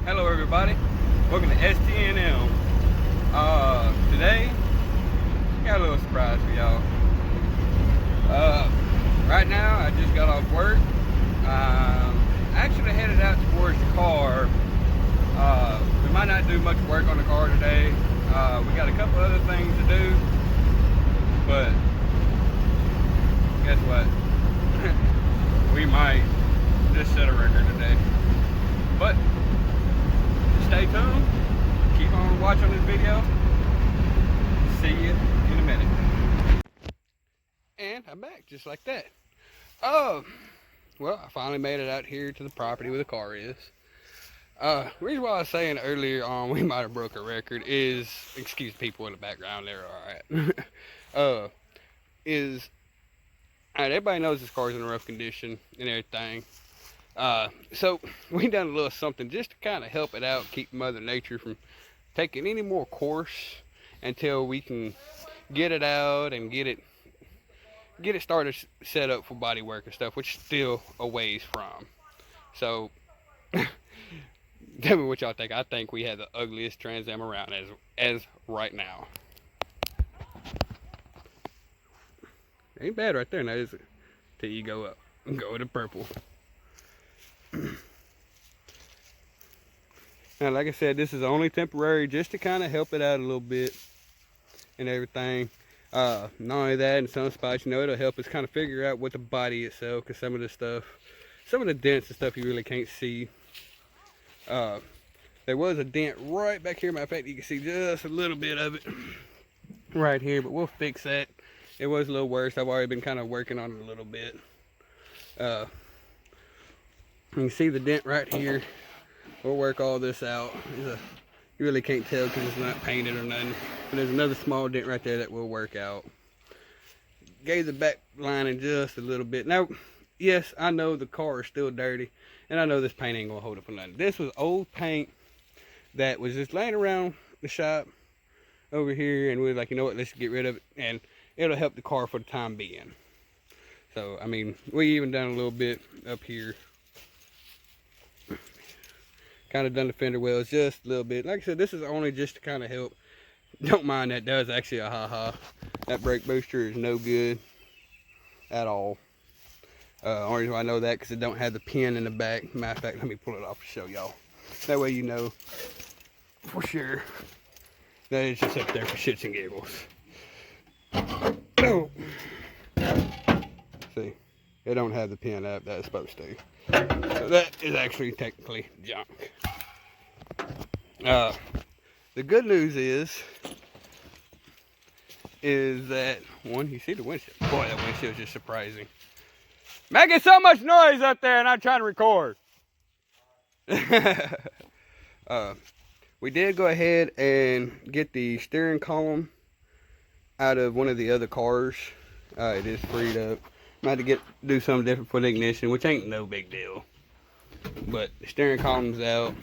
Hello everybody, welcome to Stnm. Today, got a little surprise for y'all. Right now, I just got off work. Actually headed out towards the car. We might not do much work on the car today. We got a couple other things to do, but guess what? We might just set a record today. But stay tuned, keep on watching this video. See you in a minute. And I'm back just like that. Well, I finally made it out here to the property where the car is. The reason why I was saying earlier on we might have broke a record is, excuse people in the background, they're alright. Alright, everybody knows this car's in a rough condition and everything. So we done a little something just to kind of help it out, keep Mother Nature from taking any more course until we can get it out and get it started set up for body work and stuff, which is still a ways from. So tell me what y'all think. I think we have the ugliest Trans Am around as right now. Ain't bad right there now, is it? Till you go up and go to purple. Now, like I said, this is only temporary, just to kind of help it out a little bit and everything. Not only that, in some spots, you know, it'll help us kind of figure out what the body itself, because some of the dents and stuff you really can't see. There was a dent right back here. Matter of fact, you can see just a little bit of it right here, but we'll fix that. It was a little worse. I've already been kind of working on it a little bit. You can see the dent right here. We'll work all this out. You really can't tell because it's not painted or nothing. But there's another small dent right there that we'll work out. Gave the back lining just a little bit. Now, yes, I know the car is still dirty, and I know this paint ain't gonna hold up for nothing. This was old paint that was just laying around the shop over here, and we were like, you know what, let's get rid of it, and it'll help the car for the time being. So, I mean, we even done a little bit up here. Kind of done the fender wells just a little bit. Like I said, this is only just to kind of help. Don't mind that does actually a ha-ha. That brake booster is no good at all. Only reason why I know that because it don't have the pin in the back. Matter of fact, let me pull it off to show y'all. That way you know for sure that it's just up there for shits and giggles. Oh. See, it don't have the pin up that it's supposed to. So that is actually technically junk. The good news is that one, you see the windshield. Boy, that windshield is just surprising. Making so much noise up there and I'm trying to record. We did go ahead and get the steering column out of one of the other cars. It is freed up. I had to do something different for the ignition, which ain't no big deal. But the steering column's out,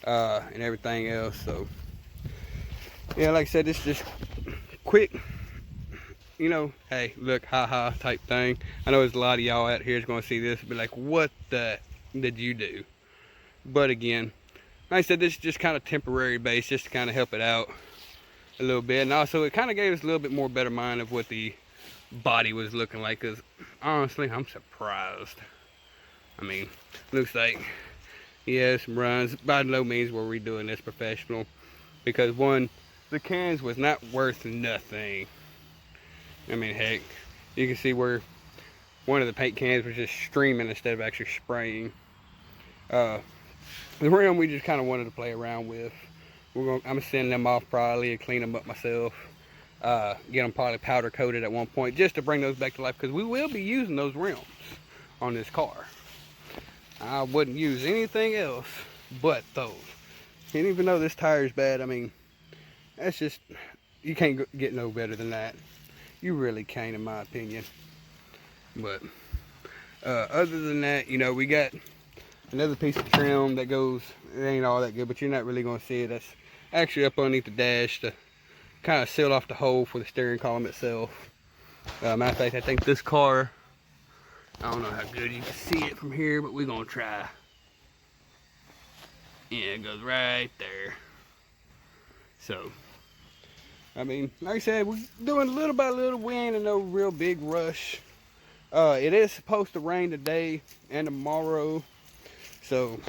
and everything else. So yeah, like I said, it's just quick, you know, hey, look, haha type thing. I know there's a lot of y'all out here is going to see this and be like, what the did you do? But again, like I said, this is just kind of temporary base, just to kind of help it out a little bit. And also it kind of gave us a little bit more better mind of what the body was looking like, because honestly I'm surprised. I mean, looks like yeah, some runs. By no means were we doing this professional, because one, the cans was not worth nothing. I mean, heck, you can see where one of the paint cans was just streaming instead of actually spraying. The rim we just kind of wanted to play around with. I'm gonna send them off probably and clean them up myself. Get them probably powder coated at one point just to bring those back to life, because we will be using those rims on this car. I wouldn't use anything else but those. And even though this tire is bad, I mean, that's just, you can't get no better than that. You really can't, in my opinion. But other than that, you know, we got another piece of trim that goes, it ain't all that good, but you're not really going to see it. That's actually up underneath the dash to kind of seal off the hole for the steering column itself. Matter of fact, I think this car, I don't know how good you can see it from here, but we're gonna try. Yeah, it goes right there. So, I mean, like I said, we're doing little by little. We ain't in no real big rush. It is supposed to rain today and tomorrow, so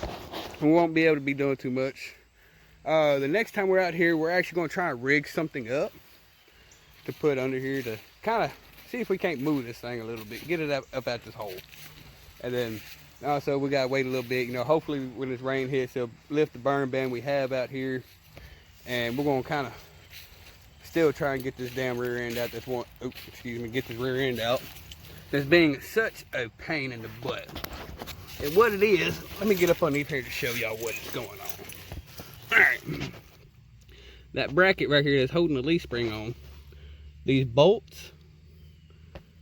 we won't be able to be doing too much. The next time we're out here, we're actually going to try and rig something up to put under here to kind of see if we can't move this thing a little bit, get it up at this hole. And then also we got to wait a little bit, you know, hopefully when this rain hits, it'll lift the burn ban we have out here. And we're going to kind of still try and get this damn rear end out. Get this rear end out. That's being such a pain in the butt. And what it is, let me get up underneath here to show y'all what is going on. Alright. That bracket right here that's holding the leaf spring on, these bolts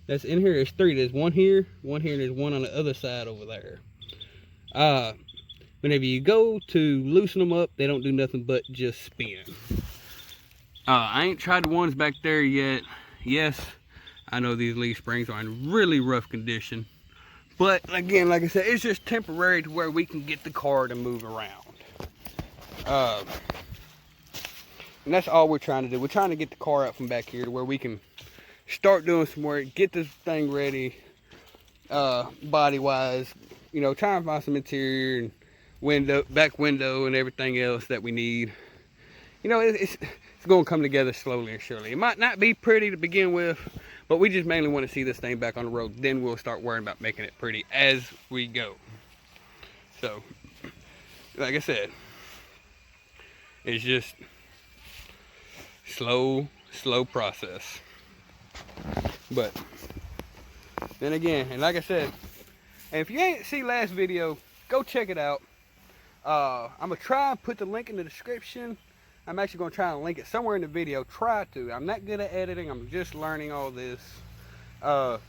that's in here, there's three. There's one here, and there's one on the other side over there. Whenever you go to loosen them up, they don't do nothing but just spin. I ain't tried the ones back there yet. Yes, I know these leaf springs are in really rough condition, but again, like I said, it's just temporary to where we can get the car to move around. And that's all we're trying to do. We're trying to get the car out from back here to where we can start doing some work, get this thing ready, body wise, you know, try and find some interior and back window and everything else that we need. You know, it's going to come together slowly and surely. It might not be pretty to begin with, but we just mainly want to see this thing back on the road. Then we'll start worrying about making it pretty as we go. So, like I said, it's just slow process. But then again, and like I said, and if you ain't see last video, go check it out. I'm gonna try and put the link in the description. I'm actually gonna try and link it somewhere in the video. Try to. I'm not good at editing. I'm just learning all this. And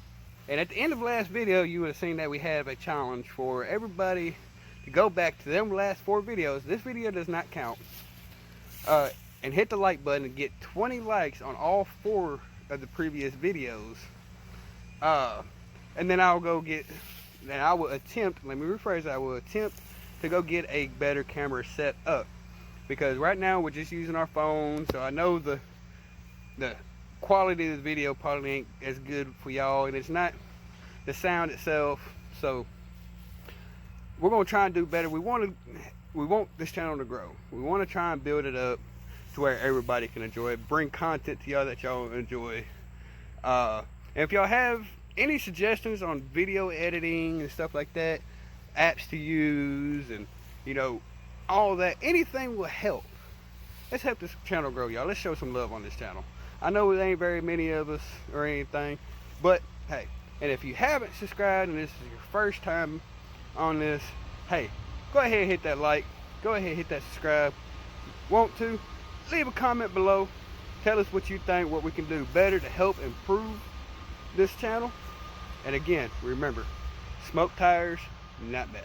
at the end of last video, you would have seen that we have a challenge for everybody to go back to them last 4 videos. This video does not count. And hit the like button and get 20 likes on all 4 of the previous videos. And then I will attempt, let me rephrase, I will attempt to go get a better camera set up. Because right now we're just using our phone, so I know the quality of the video probably ain't as good for y'all, and it's not the sound itself. So we're gonna try and do better. We want this channel to grow. We want to try and build it up to where everybody can enjoy it, bring content to y'all that y'all enjoy. And if y'all have any suggestions on video editing and stuff like that, apps to use, and you know, all that, anything will help. Let's help this channel grow, y'all. Let's show some love on this channel. I know there ain't very many of us or anything, but hey, and if you haven't subscribed and this is your first time on this, hey, go ahead and hit that like, go ahead and hit that subscribe. Want to? Leave a comment below. Tell us what you think, what we can do better to help improve this channel. And again, remember, smoke tires, not bad.